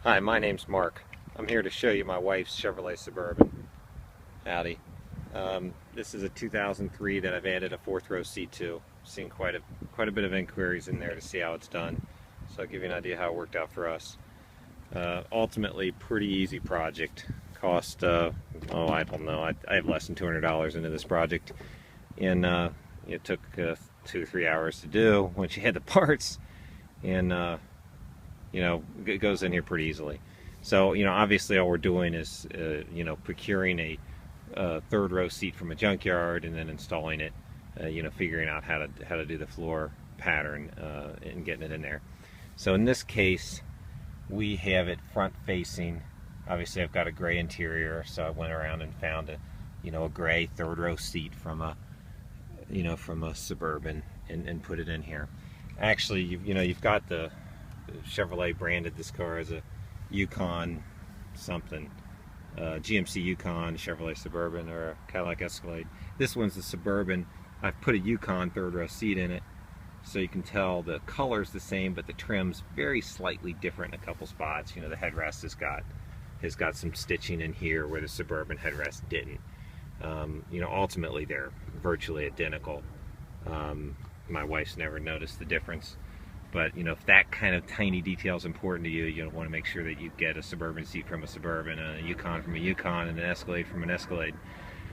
Hi, my name's Mark. I'm here to show you my wife's Chevrolet Suburban. Howdy. This is a 2003 that I've added a fourth row seat to. Seen quite a bit of inquiries in there to see how it's done. So I'll give you an idea how it worked out for us. Ultimately, pretty easy project. Cost, I don't know, I have less than $200 into this project. And it took 2 to 3 hours to do once you had the parts. And it goes in here pretty easily. So, obviously all we're doing is, procuring a third row seat from a junkyard and then installing it, figuring out how to do the floor pattern and getting it in there. So in this case, we have it front facing. Obviously I've got a gray interior, so I went around and found a gray third row seat from a Suburban and put it in here. Actually, you've got the Chevrolet branded this car as a Yukon something, GMC Yukon, Chevrolet Suburban, or a Cadillac Escalade. This one's the Suburban. I've put a Yukon third row seat in it, so you can tell the color's the same, but the trim's very slightly different in a couple spots. The headrest has got some stitching in here where the Suburban headrest didn't. Ultimately they're virtually identical. My wife's never noticed the difference. But if that kind of tiny detail is important to you, you want to make sure that you get a Suburban seat from a Suburban, a Yukon from a Yukon, and an Escalade from an Escalade,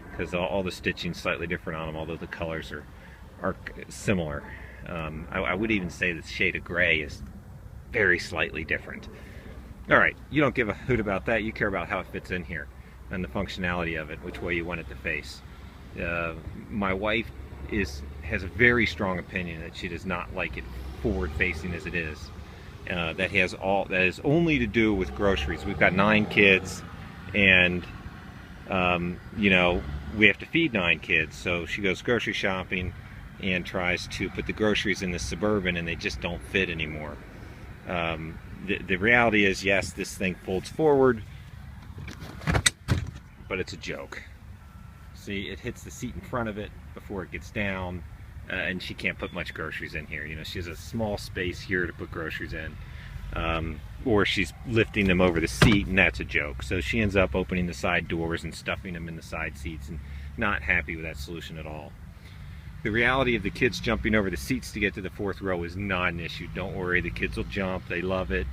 because all the stitching's slightly different on them, although the colors are similar. I would even say the shade of gray is very slightly different. All right, you don't give a hoot about that. You care about how it fits in here and the functionality of it, which way you want it to face. My wife has a very strong opinion that she does not like it forward facing as it is. That is only to do with groceries. We've got 9 kids, and we have to feed 9 kids, so she goes grocery shopping and tries to put the groceries in the Suburban, and they just don't fit anymore. The reality is, yes, this thing folds forward, but it's a joke. See, it hits the seat in front of it before it gets down. And she can't put much groceries in here. She has a small space here to put groceries in, or she's lifting them over the seat, and that's a joke. So she ends up opening the side doors and stuffing them in the side seats, and not happy with that solution at all. The reality of the kids jumping over the seats to get to the fourth row is not an issue. Don't worry, the kids will jump, they love it,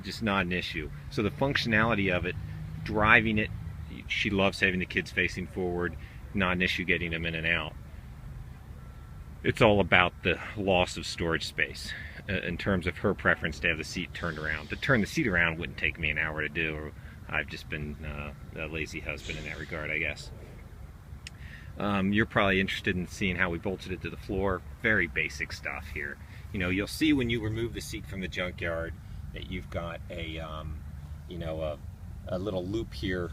just not an issue. So the functionality of it, driving it, she loves having the kids facing forward, not an issue getting them in and out. It's all about the loss of storage space in terms of her preference to have the seat turned around. To turn the seat around wouldn't take me an hour to do, or I've just been a lazy husband in that regard, I guess. You're probably interested in seeing how we bolted it to the floor. Very basic stuff here. You'll see when you remove the seat from the junkyard that you've got a little loop here,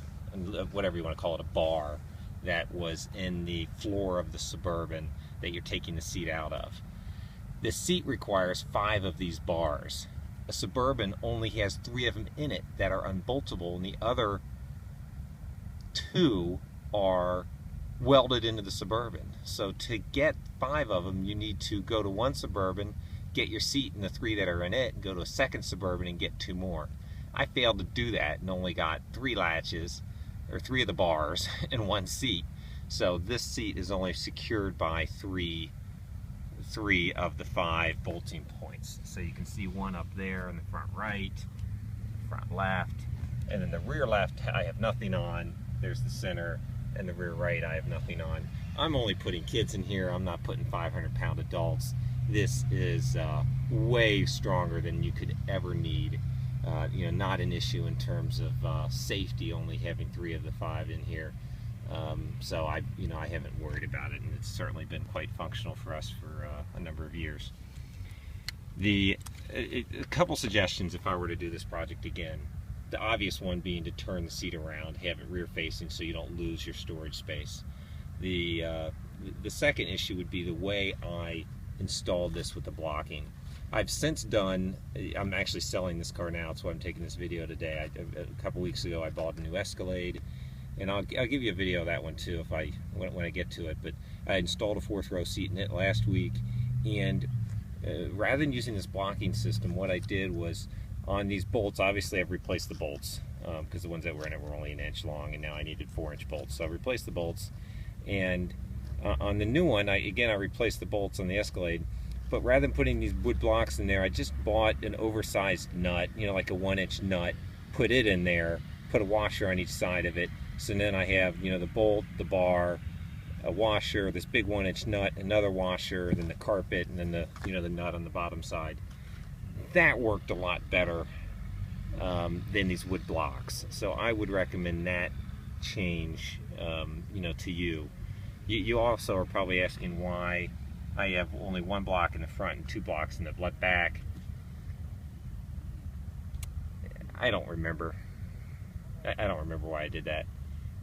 whatever you want to call it, a bar, that was in the floor of the Suburban that you're taking the seat out of. The seat requires 5 of these bars. A Suburban only has 3 of them in it that are unboltable, and the other 2 are welded into the Suburban. So to get 5 of them, you need to go to one Suburban, get your seat and the 3 that are in it, and go to a second Suburban and get 2 more. I failed to do that and only got 3 latches, or 3 of the bars, in one seat. So this seat is only secured by 3 of the 5 bolting points. So you can see one up there in the front right, front left, and then the rear left I have nothing on. There's the center, and the rear right I have nothing on. I'm only putting kids in here. I'm not putting 500-pound adults. This is way stronger than you could ever need. Not an issue in terms of safety, only having 3 of the 5 in here. So I haven't worried about it, and it's certainly been quite functional for us for a number of years. A couple suggestions if I were to do this project again. The obvious one being to turn the seat around, have it rear facing so you don't lose your storage space. The second issue would be the way I installed this with the blocking. I've since done, I'm actually selling this car now, that's why I'm taking this video today. A couple weeks ago I bought a new Escalade, and I'll give you a video of that one too when I get to it. But I installed a fourth row seat in it last week, and rather than using this blocking system, what I did was On these bolts, obviously I've replaced the bolts because the ones that were in it were only 1 inch long, and now I needed 4-inch bolts. So I replaced the bolts, and on the new one, I replaced the bolts on the Escalade. But rather than putting these wood blocks in there, I just bought an oversized nut, you know, like a 1-inch nut, put it in there, put a washer on each side of it. So then I have, you know, the bolt, the bar, a washer, this big 1-inch nut, another washer, then the carpet, and then the, you know, the nut on the bottom side. That worked a lot better than these wood blocks. So I would recommend that change, you know, to you. You also are probably asking why I have only 1 block in the front and 2 blocks in the back. I don't remember. I don't remember why I did that.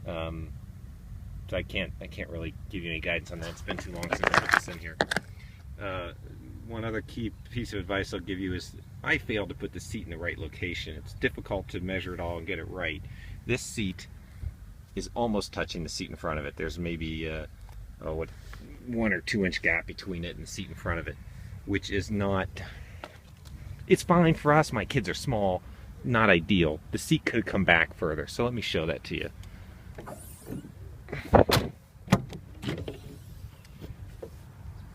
So I can't really give you any guidance on that. It's been too long since I put this in here. One other key piece of advice I'll give you is I failed to put the seat in the right location. It's difficult to measure it all and get it right. This seat is almost touching the seat in front of it. There's maybe what 1 or 2 inch gap between it and the seat in front of it, which is not, it's fine for us. My kids are small, not ideal. The seat could come back further. So let me show that to you.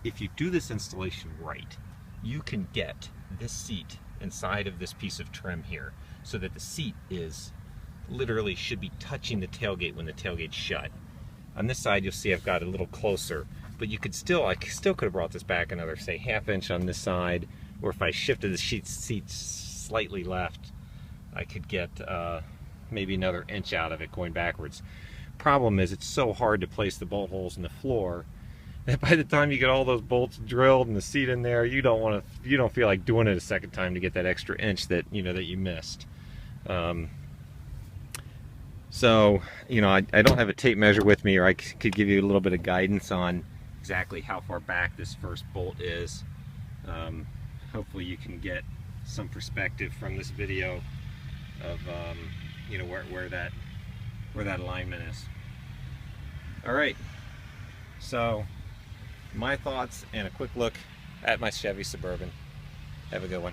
If you do this installation right, you can get this seat inside of this piece of trim here so that the seat is literally should be touching the tailgate when the tailgate's shut. On this side you'll see I've got a little closer, but you could still, I still could have brought this back another, say, 1/2 inch on this side, or if I shifted the seat slightly left, I could get maybe another inch out of it going backwards. Problem is, it's so hard to place the bolt holes in the floor that by the time you get all those bolts drilled and the seat in there, you don't feel like doing it a second time to get that extra inch that you missed. So, you know, I don't have a tape measure with me, or I could give you a little bit of guidance on exactly how far back this first bolt is. Hopefully you can get some perspective from this video of you know, where that alignment is. All right, so my thoughts and a quick look at my Chevy Suburban. Have a good one.